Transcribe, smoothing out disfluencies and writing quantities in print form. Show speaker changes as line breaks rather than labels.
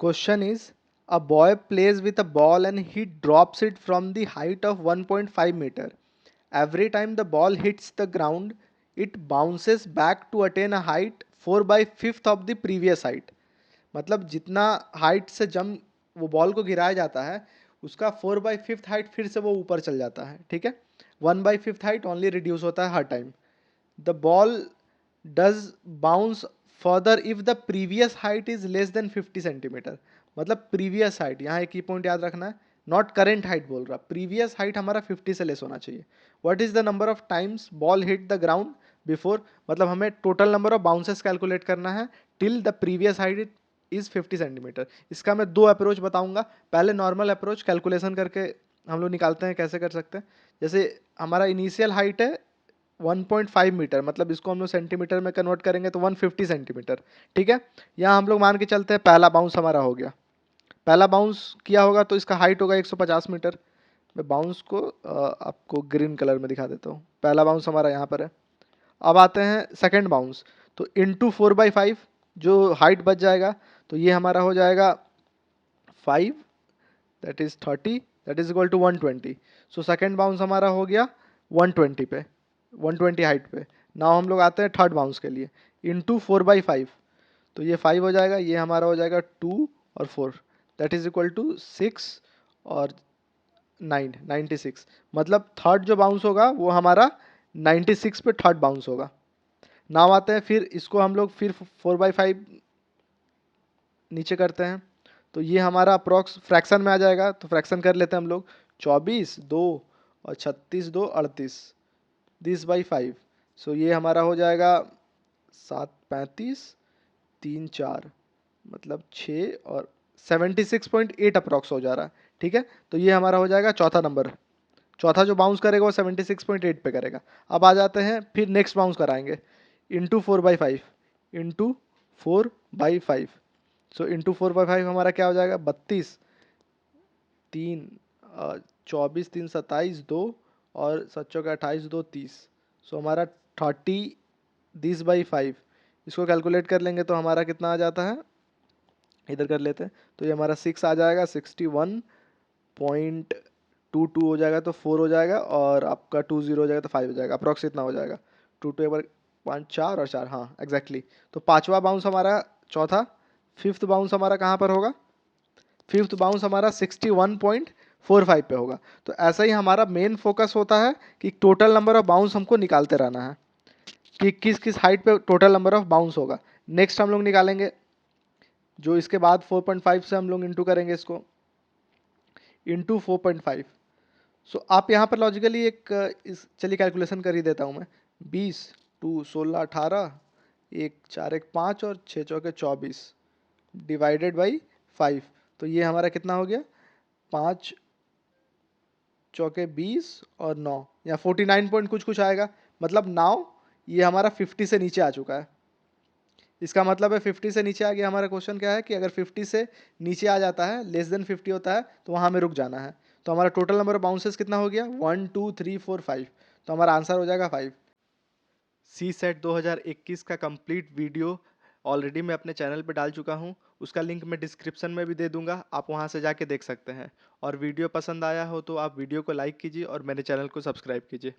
Question is, a boy plays with a ball and he drops it from the height of 1.5 meter. Every time the ball hits the ground, it bounces back to attain a height 4 by 5th of the previous height. मतलब जितना height से जम वो ball को गिराया जाता है, उसका 4 बाई 5th हाइट फिर से वो ऊपर चल जाता है. ठीक है, 1 by 5th height only reduce होता है हर time. The ball does bounce further if the previous height is less than 50 centimetre. मतलब प्रीवियस हाइट, यहाँ एक की पॉइंट याद रखना है, नॉट करेंट हाइट बोल रहा, प्रीवियस हाइट हमारा 50 से लेस होना चाहिए. What is the number of times ball hit the ground before, मतलब हमें total number of bounces calculate करना है till the previous height is 50 centimetre. इसका मैं दो अप्रोच बताऊंगा. पहले नॉर्मल अप्रोच कैलकुलेशन करके हम लोग निकालते हैं, कैसे कर सकते हैं. जैसे हमारा इनिशियल हाइट है 1.5 मीटर, मतलब इसको हम लोग सेंटीमीटर में कन्वर्ट करेंगे तो 150 सेंटीमीटर. ठीक है, यहाँ हम लोग मान के चलते हैं पहला बाउंस हमारा हो गया. पहला बाउंस किया होगा तो इसका हाइट होगा 150 मीटर. मैं बाउंस को आपको ग्रीन कलर में दिखा देता हूँ. पहला बाउंस हमारा यहाँ पर है. अब आते हैं सेकेंड बाउंस. तो इंटू 4/5 जो हाइट बच जाएगा, तो ये हमारा हो जाएगा 5, that is 30, that is equal to 120. So second bounce हमारा हो गया 120 पे, 120 हाइट पे. नाउ हम लोग आते हैं थर्ड बाउंस के लिए. इंटू 4/5, तो ये 5 हो जाएगा, ये हमारा हो जाएगा 2 और 4, दैट इज इक्वल टू 6 और 9, 96. मतलब थर्ड जो बाउंस होगा वो हमारा 96 पे थर्ड बाउंस होगा. नाउ आते हैं फिर इसको हम लोग फिर 4/5 नीचे करते हैं, तो ये हमारा अप्रॉक्स फ्रैक्शन में आ जाएगा. तो फ्रैक्शन कर लेते हैं हम लोग. 24 2 और 36 2 38, दिस बाई 5. सो ये हमारा हो जाएगा 7 35 3 4, मतलब 6 और 76.8 अप्रॉक्स हो जा रहा है. ठीक है, तो ये हमारा हो जाएगा चौथा नंबर. चौथा जो बाउंस करेगा वो 76.8 पे करेगा. अब आ जाते हैं फिर नेक्स्ट बाउंस कराएंगे. Into 4/5, into 4/5. सो इंटू 4/5 हमारा क्या हो जाएगा, 32 3 24 3 27 2 और 7 28 2 30. सो हमारा 30 दिस/5. इसको कैलकुलेट कर लेंगे तो हमारा कितना आ जाता है, इधर कर लेते हैं. तो ये हमारा 6 आ जाएगा, 61.22 हो जाएगा, तो 4 हो जाएगा, और आपका 20 हो जाएगा तो 5 हो जाएगा. अप्रॉक्स इतना हो जाएगा. 2 2 एक बार 5 4 और 4, हाँ एग्जैक्टली. तो पांचवा बाउंस हमारा चौथा. फिफ्थ बाउंस हमारा कहाँ पर होगा, फिफ्थ बाउंस हमारा 61.45 पे होगा. तो ऐसा ही हमारा मेन फोकस होता है कि टोटल नंबर ऑफ बाउंस हमको निकालते रहना है कि किस किस हाइट पे टोटल नंबर ऑफ बाउंस होगा. नेक्स्ट हम लोग निकालेंगे जो इसके बाद 4.5 से हम लोग इंटू करेंगे इसको, इंटू 4.5. सो आप यहाँ पर लॉजिकली एक इस चलिए कैलकुलेशन कर ही देता हूँ मैं. 20 2 16 18, 1 4 1 5 और 6 चौके 24 डिवाइडेड बाई 5. तो ये हमारा कितना हो गया, 5 चौके 20 और 9, या 49 पॉइंट कुछ कुछ आएगा. मतलब नाउ ये हमारा 50 से नीचे आ चुका है. इसका मतलब है 50 से नीचे आ गया. हमारा क्वेश्चन क्या है कि अगर 50 से नीचे आ जाता है, लेस देन 50 होता है, तो वहाँ हमें रुक जाना है. तो हमारा टोटल नंबर ऑफ बाउंसेस कितना हो गया, 1 2 3 4 5. तो हमारा आंसर हो जाएगा 5. सी सेट 2021 का कंप्लीट वीडियो ऑलरेडी मैं अपने चैनल पे डाल चुका हूँ. उसका लिंक मैं डिस्क्रिप्शन में भी दे दूंगा, आप वहाँ से जाके देख सकते हैं. और वीडियो पसंद आया हो तो आप वीडियो को लाइक कीजिए और मेरे चैनल को सब्सक्राइब कीजिए.